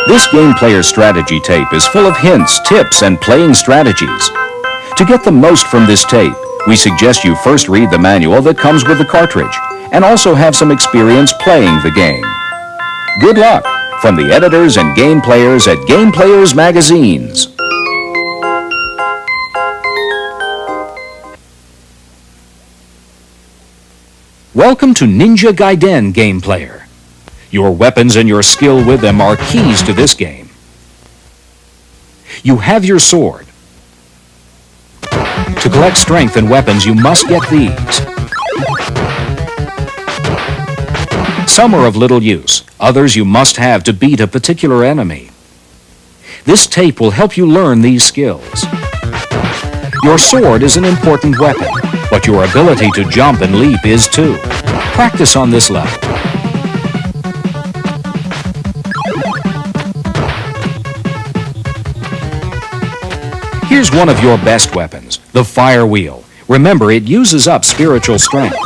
This Game Player Strategy tape is full of hints, tips, and playing strategies. To get the most from this tape, we suggest you first read the manual that comes with the cartridge and also have some experience playing the game. Good luck from the editors and game players at Game Players Magazines. Welcome to Ninja Gaiden Game Player. Your weapons and your skill with them are keys to this game. You have your sword. To collect strength and weapons, you must get these. Some are of little use. Others you must have to beat a particular enemy. This tape will help you learn these skills. Your sword is an important weapon, but your ability to jump and leap is too. Practice on this level. Here's one of your best weapons, the fire wheel. Remember, it uses up spiritual strength.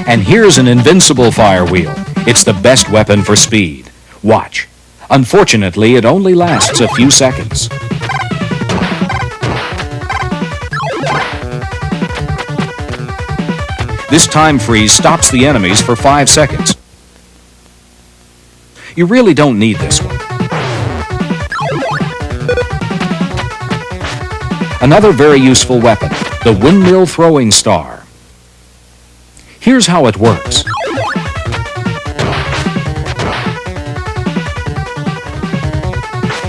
And here's an invincible fire wheel. It's the best weapon for speed. Watch. Unfortunately, it only lasts a few seconds. This time freeze stops the enemies for 5 seconds. You really don't need this one. Another very useful weapon, the windmill throwing star. Here's how it works.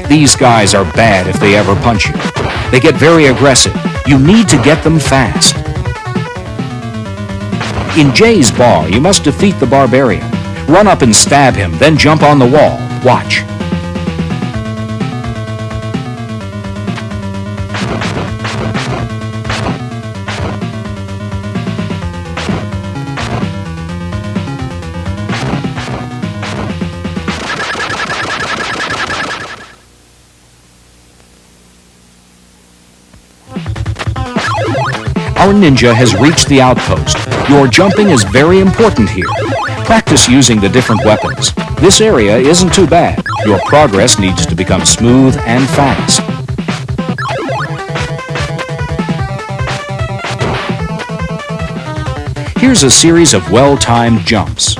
These guys are bad if they ever punch you. They get very aggressive. You need to get them fast. In Jay's bar, you must defeat the barbarian. Run up and stab him, then jump on the wall. Watch. Our ninja has reached the outpost. Your jumping is very important here. Practice using the different weapons. This area isn't too bad. Your progress needs to become smooth and fast. Here's a series of well-timed jumps.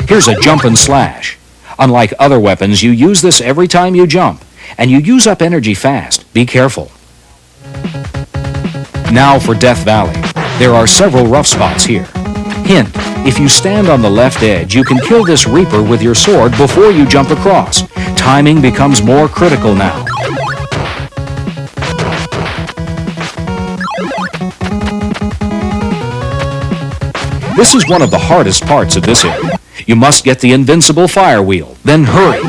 Here's a jump and slash. Unlike other weapons, you use this every time you jump, and you use up energy fast. Be careful. Now for Death Valley. There are several rough spots here. Hint, if you stand on the left edge, you can kill this Reaper with your sword before you jump across. Timing becomes more critical now. This is one of the hardest parts of this area. You must get the invincible fire wheel, then hurry.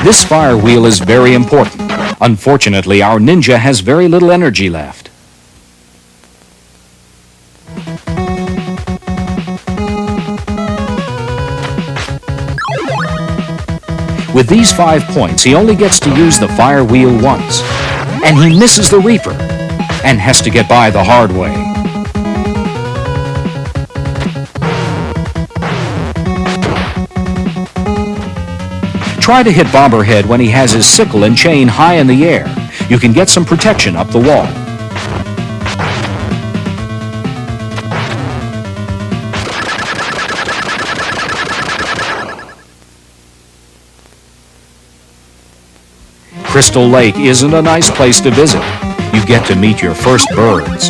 This fire wheel is very important. Unfortunately, our ninja has very little energy left. With these 5 points, he only gets to use the fire wheel once. And he misses the Reaper, and has to get by the hard way. Try to hit Bomberhead when he has his sickle and chain high in the air. You can get some protection up the wall. Crystal Lake isn't a nice place to visit. You get to meet your first birds.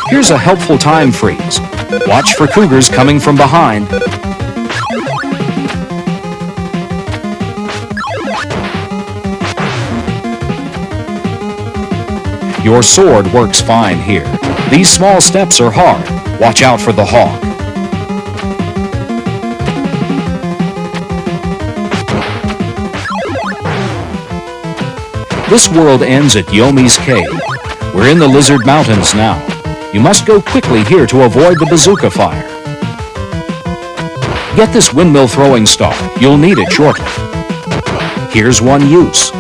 Here's a helpful time freeze. Watch for cougars coming from behind. Your sword works fine here. These small steps are hard. Watch out for the hawk. This world ends at Yomi's Cave. We're in the Lizard Mountains now. You must go quickly here to avoid the bazooka fire. Get this windmill throwing star. You'll need it shortly. Here's one use.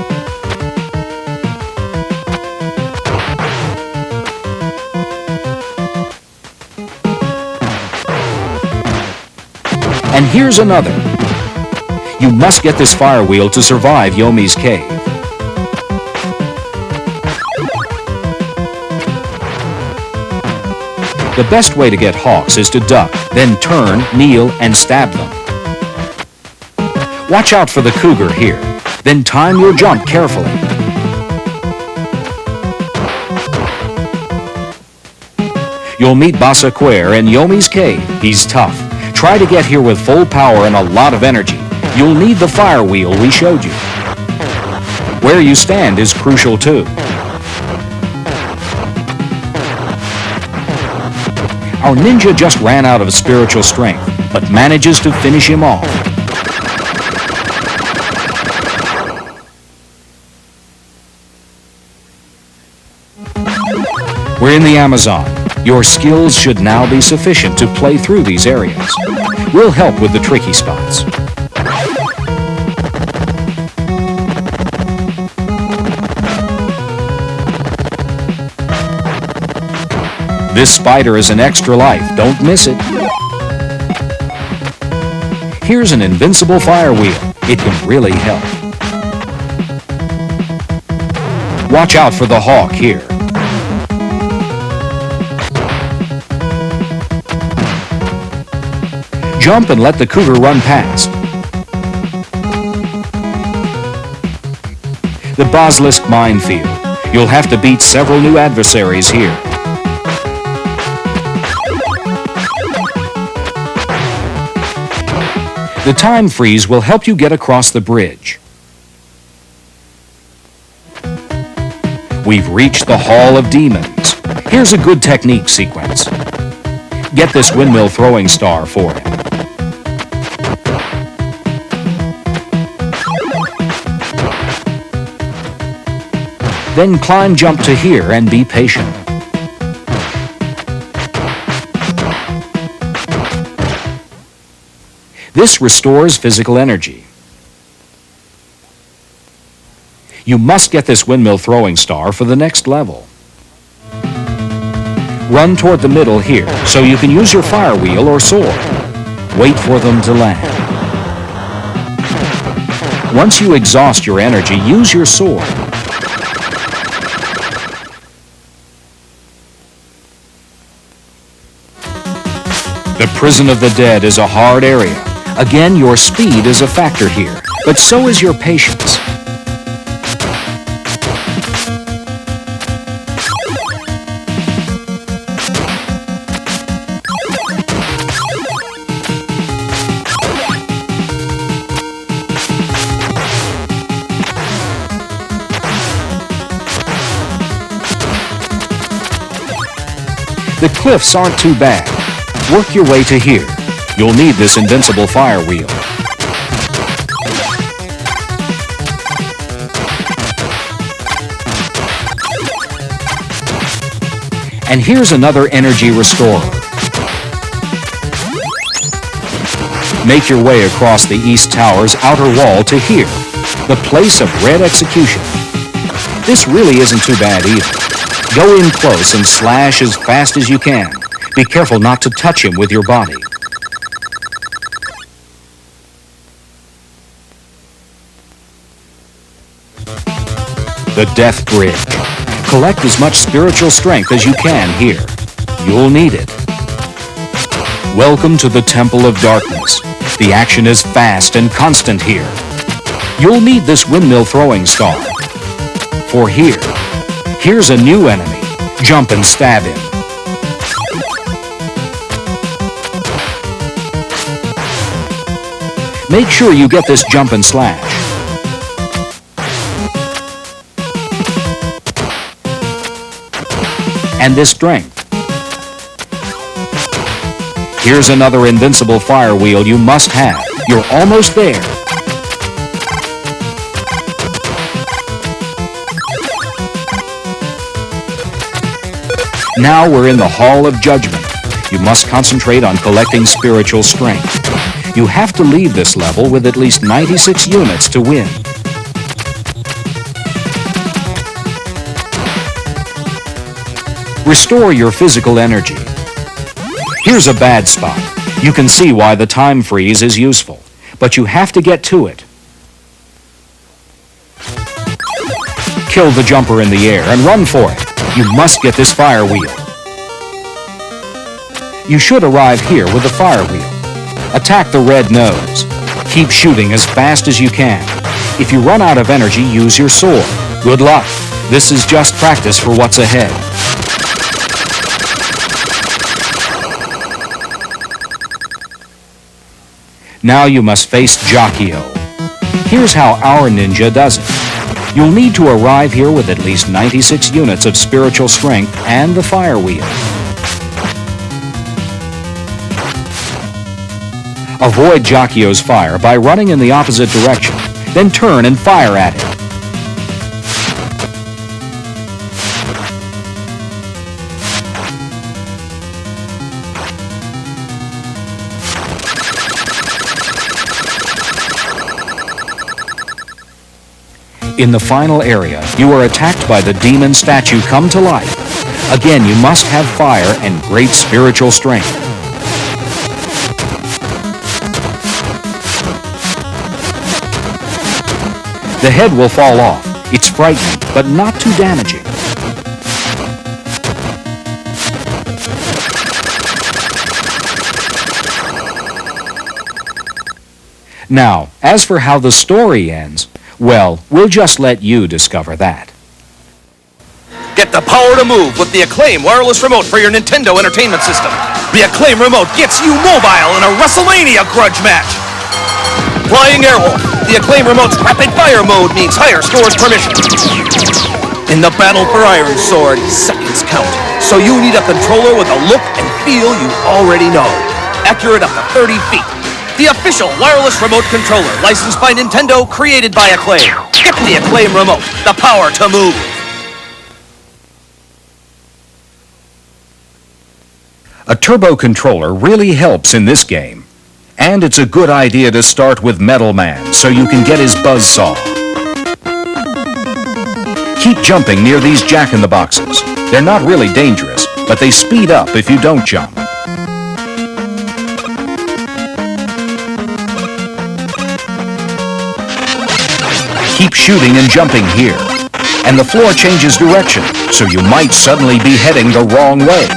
And here's another. You must get this fire wheel to survive Yomi's Cave. The best way to get hawks is to duck, then turn, kneel, and stab them. Watch out for the cougar here. Then time your jump carefully. You'll meet Basa Quer in Yomi's Cave. He's tough. Try to get here with full power and a lot of energy. You'll need the fire wheel we showed you. Where you stand is crucial too. Our ninja just ran out of spiritual strength, but manages to finish him off. We're in the Amazon. Your skills should now be sufficient to play through these areas. We'll help with the tricky spots. This spider is an extra life. Don't miss it. Here's an invincible fire wheel. It can really help. Watch out for the hawk here. Jump and let the cougar run past. The basilisk minefield. You'll have to beat several new adversaries here. The time freeze will help you get across the bridge. We've reached the Hall of Demons. Here's a good technique sequence. Get this windmill throwing star for him. Then climb jump to here and be patient. This restores physical energy. You must get this windmill throwing star for the next level. Run toward the middle here so you can use your fire wheel or sword. Wait for them to land. Once you exhaust your energy, use your sword. The Prison of the Dead is a hard area. Again, your speed is a factor here, but so is your patience. The cliffs aren't too bad. Work your way to here. You'll need this invincible fire wheel. And here's another energy restorer. Make your way across the East Tower's outer wall to here, the place of red execution. This really isn't too bad either. Go in close and slash as fast as you can. Be careful not to touch him with your body. The Death Bridge. Collect as much spiritual strength as you can here. You'll need it. Welcome to the Temple of Darkness. The action is fast and constant here. You'll need this windmill throwing star. For here's a new enemy. Jump and stab him. Make sure you get this jump and slash. And this strength. Here's another invincible fire wheel you must have. You're almost there. Now we're in the Hall of Judgment. You must concentrate on collecting spiritual strength. You have to leave this level with at least 96 units to win. Restore your physical energy. Here's a bad spot. You can see why the time freeze is useful, but you have to get to it. Kill the jumper in the air and run for it. You must get this fire wheel. You should arrive here with the fire wheel. Attack the red nose. Keep shooting as fast as you can. If you run out of energy, use your sword. Good luck. This is just practice for what's ahead. Now you must face Jacchio. Here's how our ninja does it. You'll need to arrive here with at least 96 units of spiritual strength and the fire wheel. Avoid Jacchio's fire by running in the opposite direction, then turn and fire at him. In the final area, you are attacked by the demon statue come to life. Again, you must have fire and great spiritual strength. The head will fall off. It's frightening, but not too damaging. Now, as for how the story ends, well, we'll just let you discover that. Get the power to move with the Acclaim wireless remote for your Nintendo Entertainment System. The Acclaim remote gets you mobile in a WrestleMania grudge match. Flying Airwolf. The Acclaim remote's rapid fire mode means higher scores per mission. In the battle for Iron Sword, seconds count. So you need a controller with a look and feel you already know. Accurate up to 30 feet. The official wireless remote controller, licensed by Nintendo, created by Acclaim. Get the Acclaim remote, the power to move. A turbo controller really helps in this game. And it's a good idea to start with Metal Man so you can get his buzzsaw. Keep jumping near these jack-in-the-boxes. They're not really dangerous, but they speed up if you don't jump. Keep shooting and jumping here. And the floor changes direction, so you might suddenly be heading the wrong way.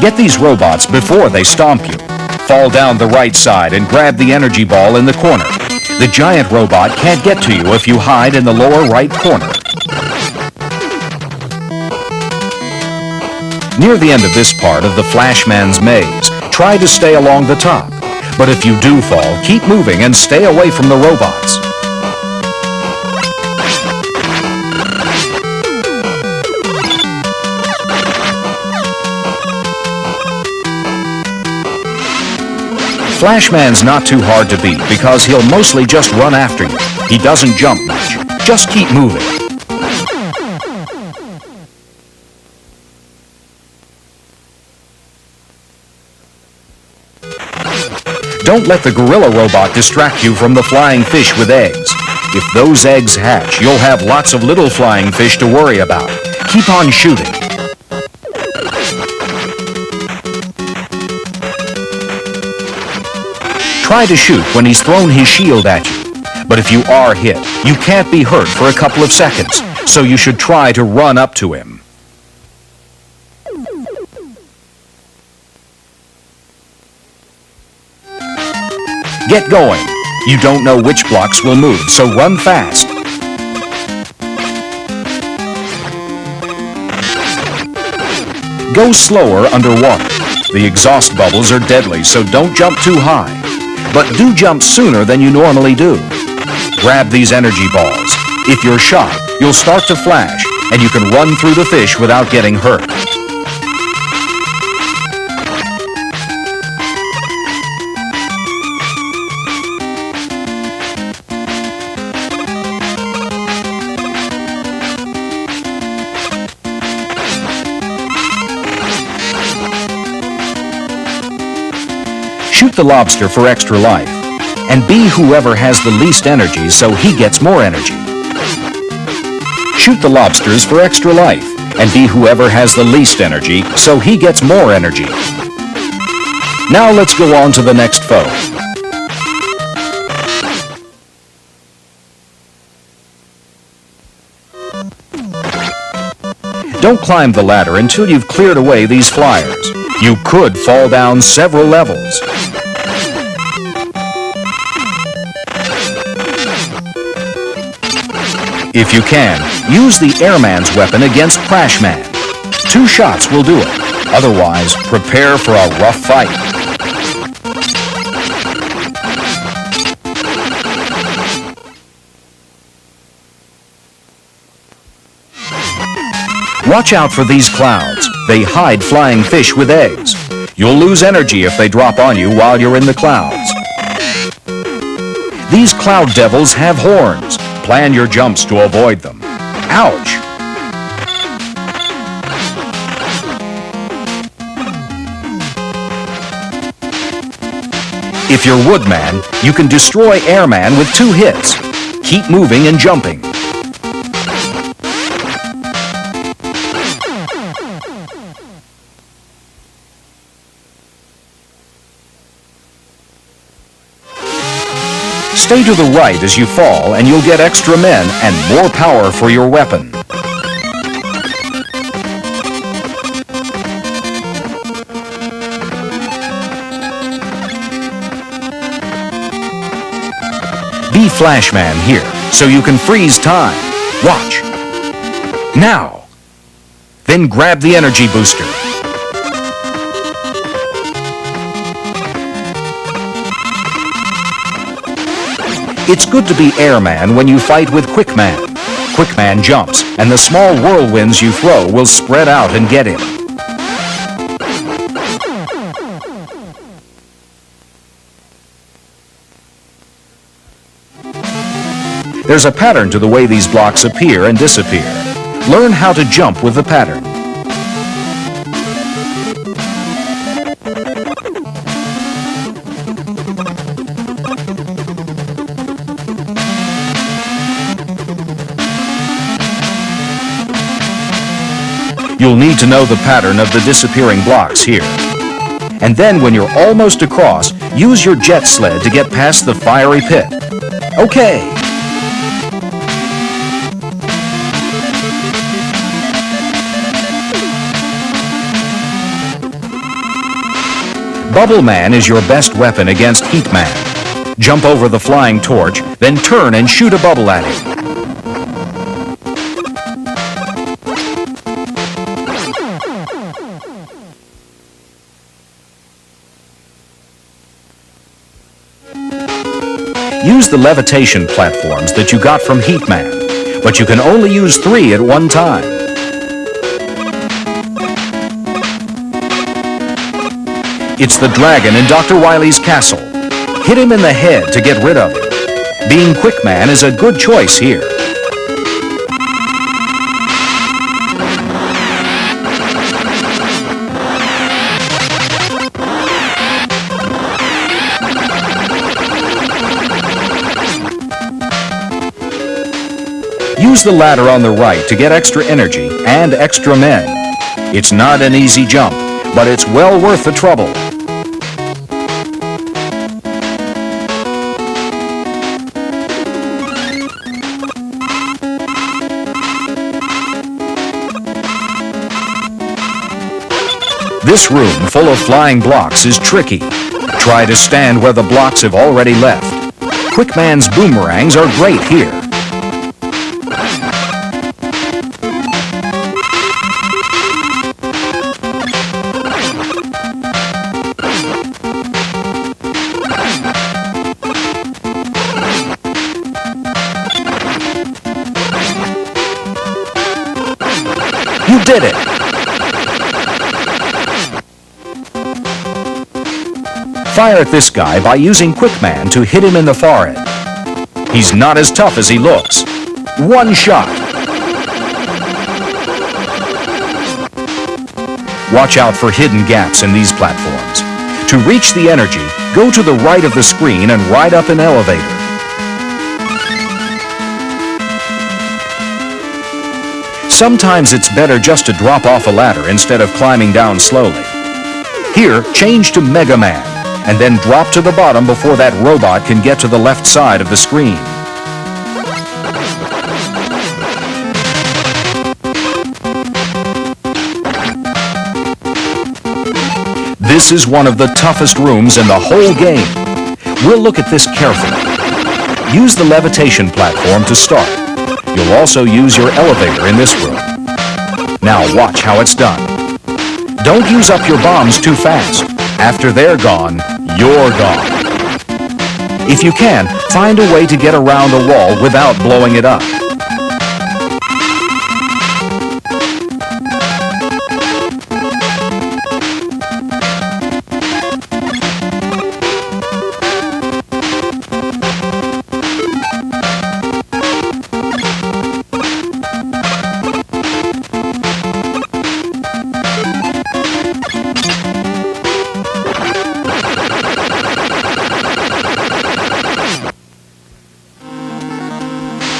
Get these robots before they stomp you. Fall down the right side and grab the energy ball in the corner. The giant robot can't get to you if you hide in the lower right corner. Near the end of this part of the Flashman's maze, try to stay along the top. But if you do fall, keep moving and stay away from the robots. Flashman's not too hard to beat because he'll mostly just run after you. He doesn't jump much. Just keep moving. Don't let the gorilla robot distract you from the flying fish with eggs. If those eggs hatch, you'll have lots of little flying fish to worry about. Keep on shooting. Try to shoot when he's thrown his shield at you, But if you are hit, you can't be hurt for a couple of seconds, so you should try to run up to him. Get going. You don't know which blocks will move, so run fast. Go slower underwater. The exhaust bubbles are deadly, so don't jump too high. But do jump sooner than you normally do. Grab these energy balls. If you're shot, you'll start to flash, and you can run through the fish without getting hurt. Shoot the lobster for extra life, and be whoever has the least energy so he gets more energy. Shoot the lobsters for extra life, and be whoever has the least energy so he gets more energy. Now let's go on to the next foe. Don't climb the ladder until you've cleared away these flyers. You could fall down several levels. If you can, use the airman's weapon against Crashman. 2 shots will do it. Otherwise, prepare for a rough fight. Watch out for these clouds. They hide flying fish with eggs. You'll lose energy if they drop on you while you're in the clouds. These cloud devils have horns. Plan your jumps to avoid them. Ouch! If you're Woodman, you can destroy Airman with 2 hits. Keep moving and jumping. Stay to the right as you fall, and you'll get extra men and more power for your weapon. Be Flashman here, so you can freeze time. Watch. Now. Then grab the energy booster. It's good to be Airman when you fight with Quickman. Quickman jumps, and the small whirlwinds you throw will spread out and get him. There's a pattern to the way these blocks appear and disappear. Learn how to jump with the pattern. You'll need to know the pattern of the disappearing blocks here. And then when you're almost across, use your jet sled to get past the fiery pit. Okay. Bubble Man is your best weapon against Heat Man. Jump over the flying torch, then turn and shoot a bubble at him. Use the levitation platforms that you got from Heat Man, but you can only use 3 at one time. It's the dragon in Dr. Wily's castle. Hit him in the head to get rid of him. Being Quickman is a good choice here. Use the ladder on the right to get extra energy and extra men. It's not an easy jump, but it's well worth the trouble. This room full of flying blocks is tricky. Try to stand where the blocks have already left. Quickman's boomerangs are great here. You did it! Fire at this guy by using Quickman to hit him in the forehead. He's not as tough as he looks. One shot. Watch out for hidden gaps in these platforms. To reach the energy, go to the right of the screen and ride up an elevator. Sometimes it's better just to drop off a ladder instead of climbing down slowly. Here, change to Mega Man, and then drop to the bottom before that robot can get to the left side of the screen. This is one of the toughest rooms in the whole game. We'll look at this carefully. Use the levitation platform to start. You'll also use your elevator in this room. Now watch how it's done. Don't use up your bombs too fast. After they're gone, you're gone. If you can, find a way to get around a wall without blowing it up.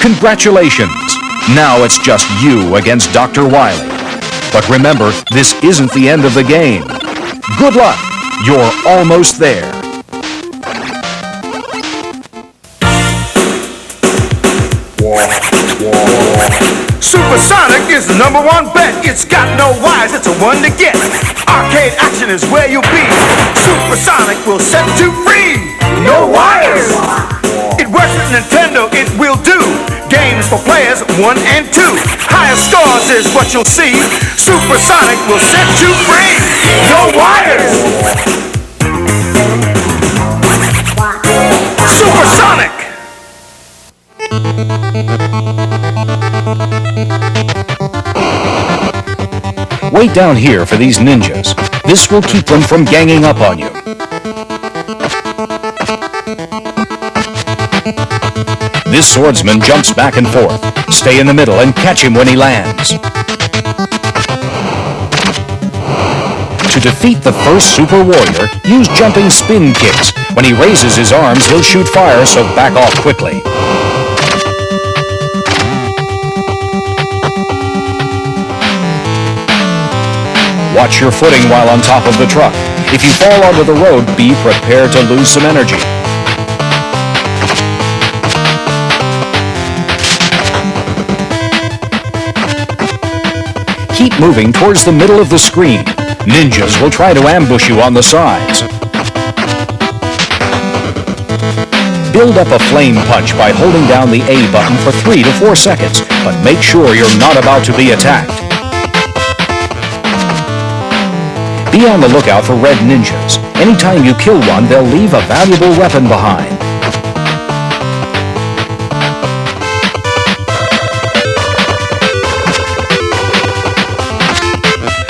Congratulations! Now it's just you against Dr. Wily. But remember, this isn't the end of the game. Good luck! You're almost there. Supersonic is the #1 bet. It's got no wires, it's a one to get. Arcade action is where you'll be. Supersonic will set you free. No wires! It works with Nintendo, it will do. Games for players 1 and 2. Higher scores is what you'll see. Supersonic will set you free. No wires! Supersonic! Wait down here for these ninjas. This will keep them from ganging up on you. This swordsman jumps back and forth. Stay in the middle and catch him when he lands. To defeat the first Super Warrior, use jumping spin kicks. When he raises his arms, he'll shoot fire, so back off quickly. Watch your footing while on top of the truck. If you fall onto the road, be prepared to lose some energy. Keep moving towards the middle of the screen. Ninjas will try to ambush you on the sides. Build up a flame punch by holding down the A button for 3 to 4 seconds, but make sure you're not about to be attacked. Be on the lookout for red ninjas. Anytime you kill one, they'll leave a valuable weapon behind.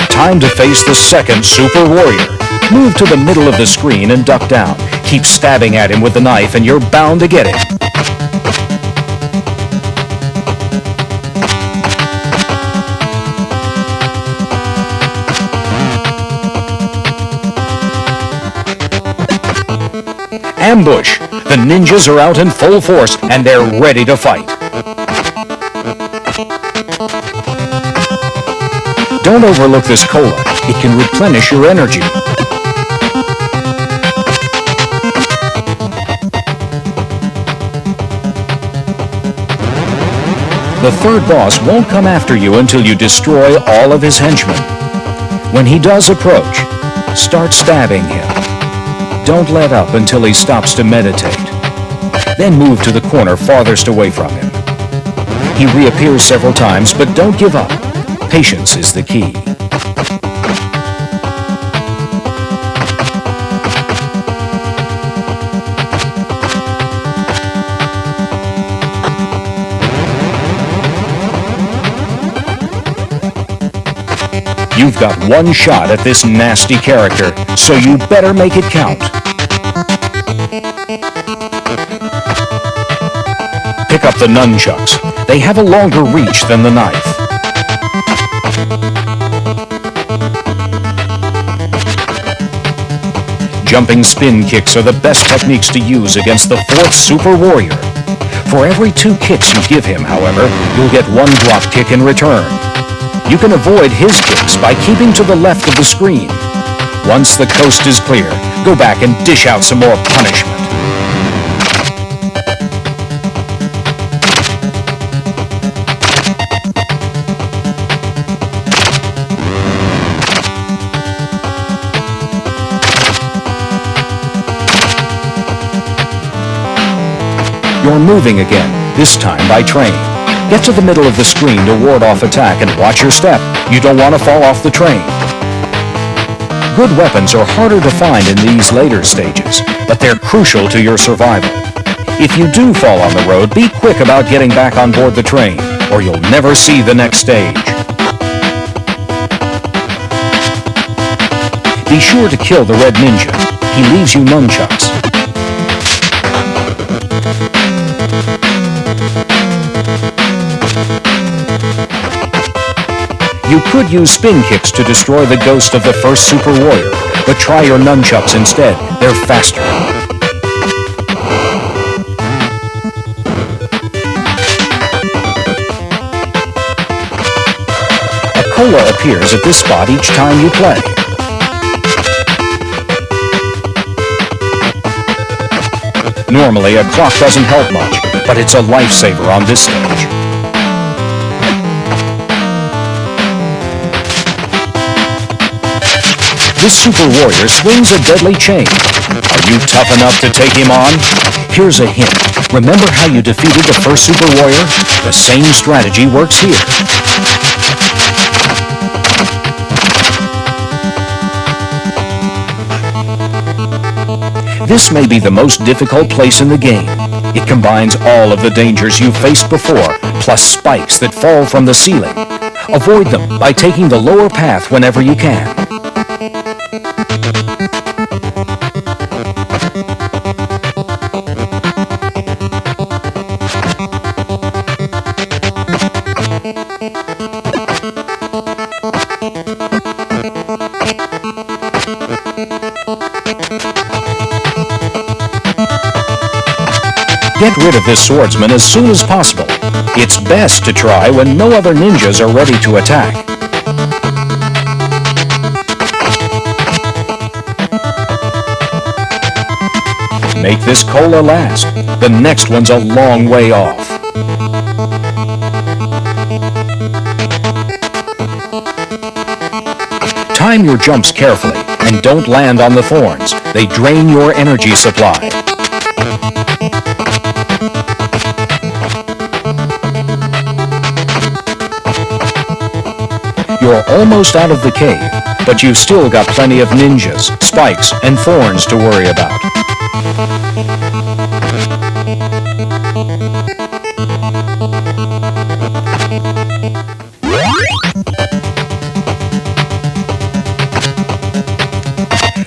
Time to face the second Super Warrior. Move to the middle of the screen and duck down. Keep stabbing at him with the knife and you're bound to get him. Ambush! The ninjas are out in full force and they're ready to fight. Don't overlook this cola. It can replenish your energy. The third boss won't come after you until you destroy all of his henchmen. When he does approach, Start stabbing him. Don't let up until he stops to meditate. Then move to the corner farthest away from him. He reappears several times, but don't give up. Patience is the key. You've got one shot at this nasty character, so you better make it count. Pick up the nunchucks. They have a longer reach than the knife. Jumping spin kicks are the best techniques to use against the 4th Super Warrior. For every 2 kicks you give him, however, you'll get 1 drop kick in return. You can avoid his kicks by keeping to the left of the screen. Once the coast is clear, go back and dish out some more punishment. You're moving again, this time by train. Get to the middle of the screen to ward off attack and watch your step. You don't want to fall off the train. Good weapons are harder to find in these later stages, but they're crucial to your survival. If you do fall on the road, be quick about getting back on board the train, or you'll never see the next stage. Be sure to kill the red ninja. He leaves you nunchucks. You could use spin kicks to destroy the ghost of the 1st Super Warrior, but try your nunchucks instead. They're faster. A cola appears at this spot each time you play. Normally, a clock doesn't help much, but it's a lifesaver on this stage. This Super Warrior swings a deadly chain. Are you tough enough to take him on? Here's a hint. Remember how you defeated the 1st Super Warrior? The same strategy works here. This may be the most difficult place in the game. It combines all of the dangers you've faced before, plus spikes that fall from the ceiling. Avoid them by taking the lower path whenever you can. Get rid of this swordsman as soon as possible. It's best to try when no other ninjas are ready to attack. Make this cola last. The next one's a long way off. Time your jumps carefully and don't land on the thorns. They drain your energy supply. You're almost out of the cave, but you've still got plenty of ninjas, spikes, and thorns to worry about.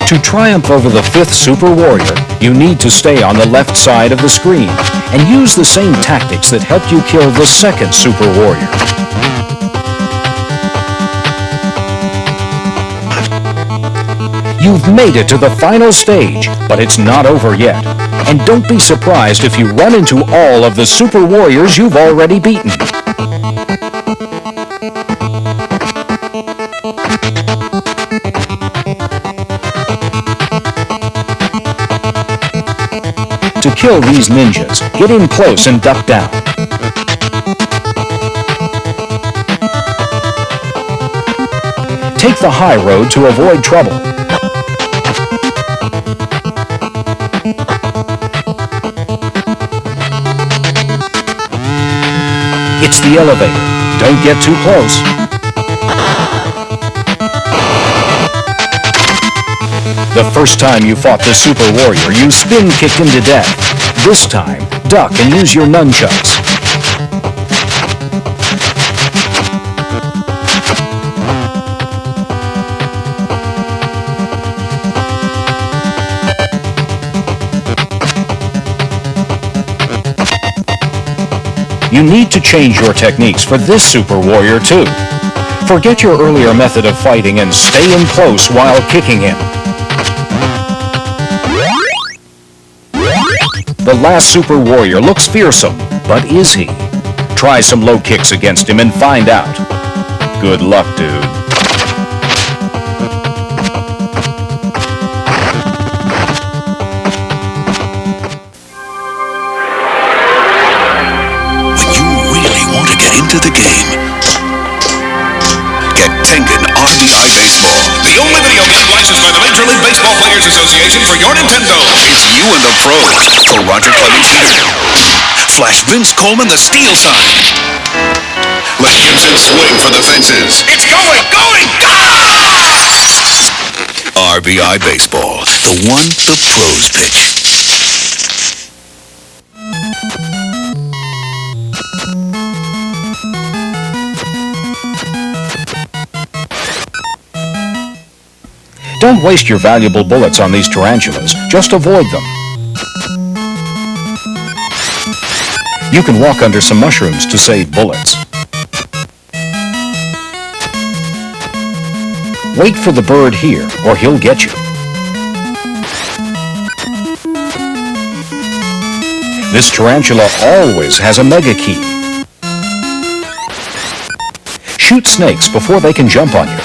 To triumph over the 5th Super Warrior, you need to stay on the left side of the screen and use the same tactics that helped you kill the 2nd Super Warrior. You've made it to the final stage, but it's not over yet. And don't be surprised if you run into all of the Super Warriors you've already beaten. To kill these ninjas, get in close and duck down. Take the high road to avoid trouble. It's the elevator. Don't get too close. The first time you fought the Super Warrior, you spin-kicked him to death. This time, duck and use your nunchucks. You need to change your techniques for this Super Warrior too. Forget your earlier method of fighting and stay in close while kicking him. The last Super Warrior looks fearsome, but is he? Try some low kicks against him and find out. Good luck, dude. When you really want to get into the game, get Tengen RBI Baseball. The only video game licensed by the Major League Baseball Players Association for your Nintendo. It's you and the pros. For Roger Clemens Jr. Flash Vince Coleman the steal sign. Let Gibson swing for the fences. It's going! RBI Baseball. The one the pros pitch. Don't waste your valuable bullets on these tarantulas. Just avoid them. You can walk under some mushrooms to save bullets. Wait for the bird here, or he'll get you. This tarantula always has a mega key. Shoot snakes before they can jump on you.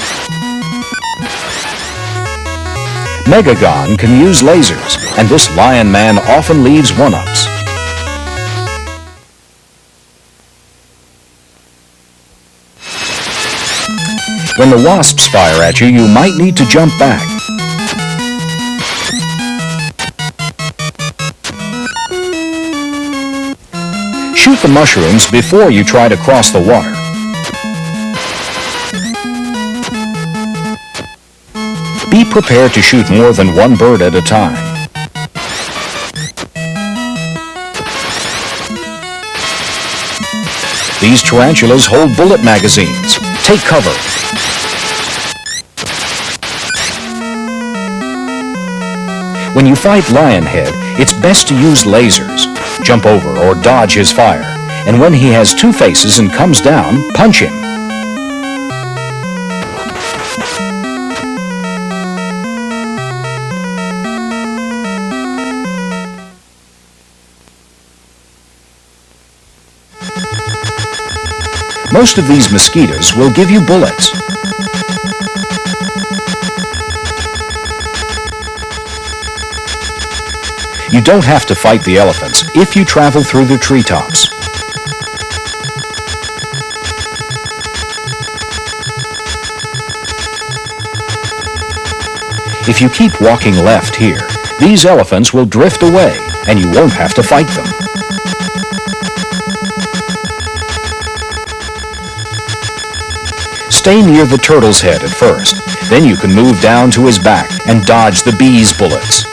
Amagon can use lasers, and this lion man often leaves one-ups. When the wasps fire at you, you might need to jump back. Shoot the mushrooms before you try to cross the water. Be prepared to shoot more than one bird at a time. These tarantulas hold bullet magazines. Take cover. When you fight Lionhead, it's best to use lasers. Jump over or dodge his fire. And when he has two faces and comes down, punch him. Most of these mosquitoes will give you bullets. You don't have to fight the elephants if you travel through the treetops. If you keep walking left here, these elephants will drift away and you won't have to fight them. Stay near the turtle's head at first. Then you can move down to his back and dodge the bee's bullets.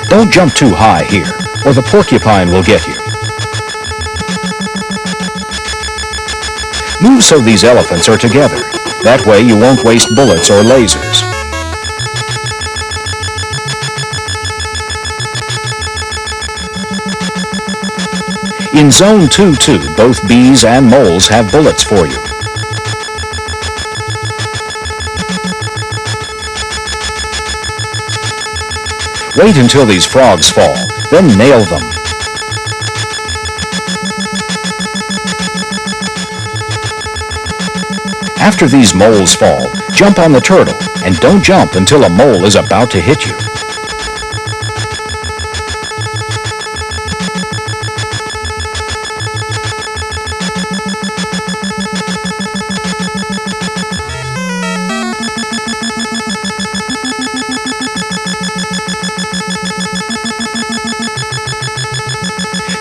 Don't jump too high here, or the porcupine will get you. Move so these elephants are together. That way you won't waste bullets or lasers. In Zone 2-2, both bees and moles have bullets for you. Wait until these frogs fall, then nail them. After these moles fall, jump on the turtle, and don't jump until a mole is about to hit you.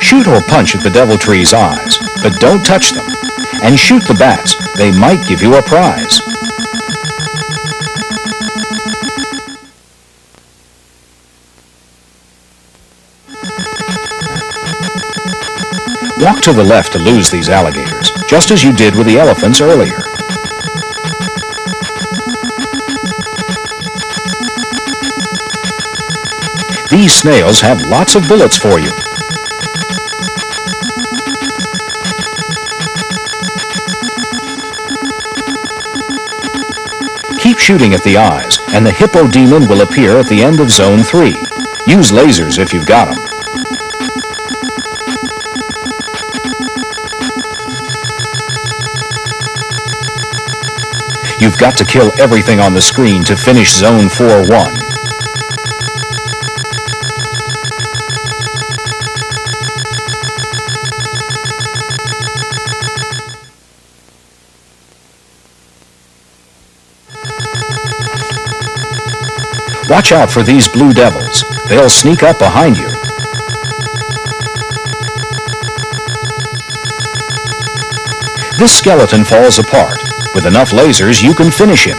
Shoot or punch at the Deviltree's eyes, but don't touch them. And shoot the bats. They might give you a prize. Walk to the left to lose these alligators, just as you did with the elephants earlier. These snails have lots of bullets for you. Keep shooting at the eyes, and the hippo demon will appear at the end of Zone 3. Use lasers if you've got them. You've got to kill everything on the screen to finish Zone 4-1. Watch out for these blue devils. They'll sneak up behind you. This skeleton falls apart. With enough lasers, you can finish him.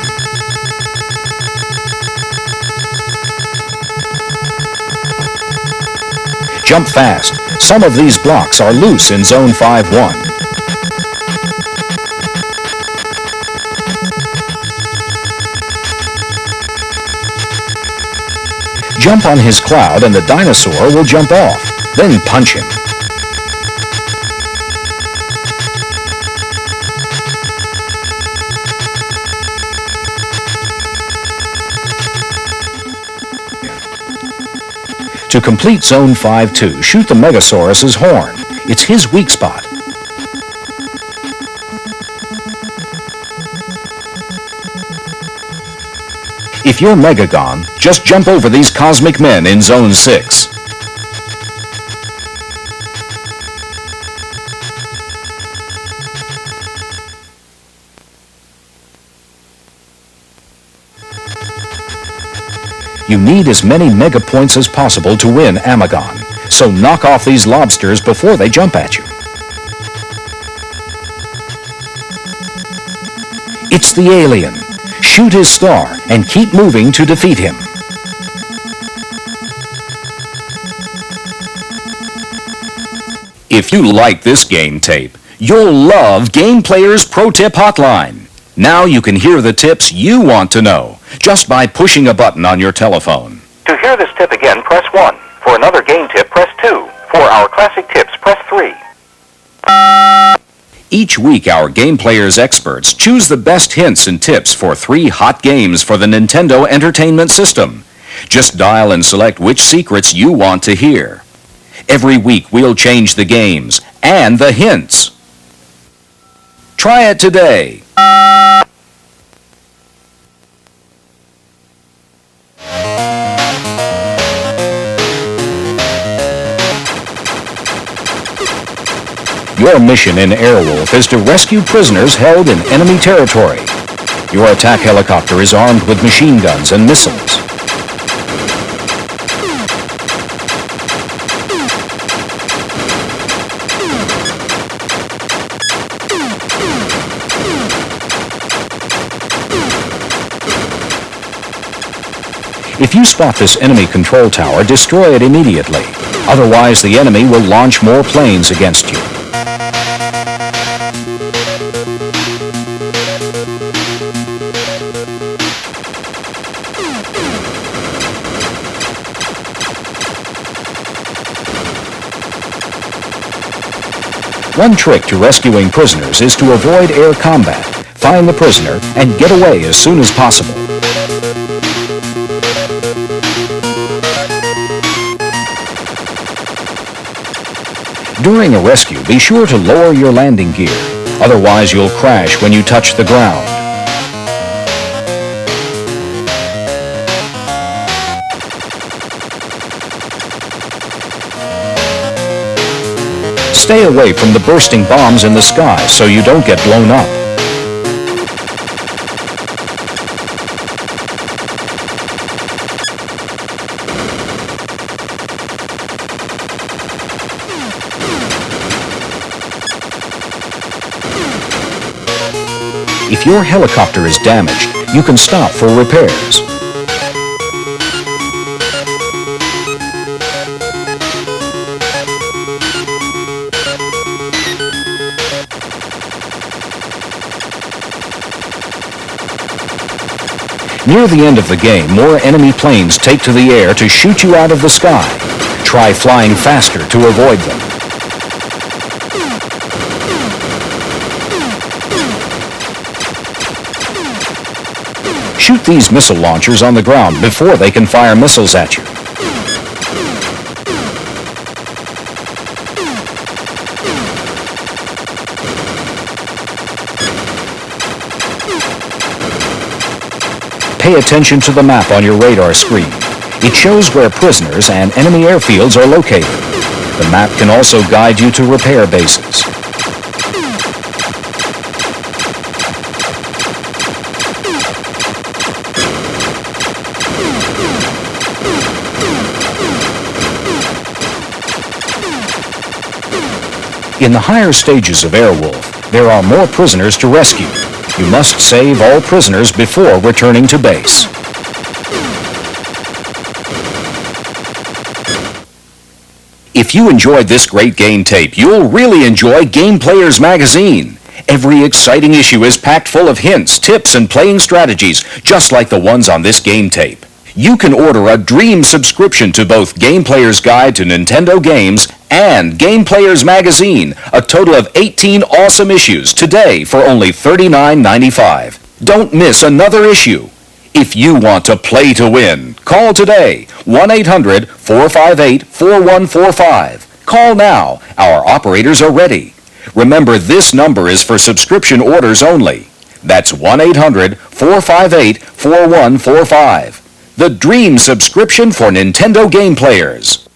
Jump fast. Some of these blocks are loose in Zone 5-1. Jump on his cloud and the dinosaur will jump off. Then punch him. To complete Zone 5-2, shoot the Megasaurus's horn. It's his weak spot. If you're Megagon, just jump over these cosmic men in Zone 6. You need as many mega points as possible to win Amagon, so knock off these lobsters before they jump at you. It's the alien. Shoot his star and keep moving to defeat him. If you like this game tape, you'll love Game Player's Pro Tip Hotline. Now you can hear the tips you want to know just by pushing a button on your telephone. To hear this tip again, press 1. For another game tip, press 2. For our classic tips, press 3. Each week, our Game Player's experts choose the best hints and tips for 3 hot games for the Nintendo Entertainment System. Just dial and select which secrets you want to hear. Every week, we'll change the games and the hints. Try it today. Your mission in Airwolf is to rescue prisoners held in enemy territory. Your attack helicopter is armed with machine guns and missiles. If you spot this enemy control tower, destroy it immediately. Otherwise, the enemy will launch more planes against you. One trick to rescuing prisoners is to avoid air combat. Find the prisoner and get away as soon as possible. During a rescue, be sure to lower your landing gear. Otherwise, you'll crash when you touch the ground. Stay away from the bursting bombs in the sky so you don't get blown up. If your helicopter is damaged, you can stop for repairs. Near the end of the game, more enemy planes take to the air to shoot you out of the sky. Try flying faster to avoid them. Shoot these missile launchers on the ground before they can fire missiles at you. Pay attention to the map on your radar screen. It shows where prisoners and enemy airfields are located. The map can also guide you to repair bases. In the higher stages of Airwolf, there are more prisoners to rescue. You must save all prisoners before returning to base. If you enjoyed this great game tape, you'll really enjoy Game Players magazine. Every exciting issue is packed full of hints, tips, and playing strategies, just like the ones on this game tape. You can order a dream subscription to both Game Player's Guide to Nintendo Games and Game Players Magazine, a total of 18 awesome issues today for only $39.95. Don't miss another issue. If you want to play to win, call today, 1-800-458-4145. Call now. Our operators are ready. Remember, this number is for subscription orders only. That's 1-800-458-4145. The dream subscription for Nintendo Game Players.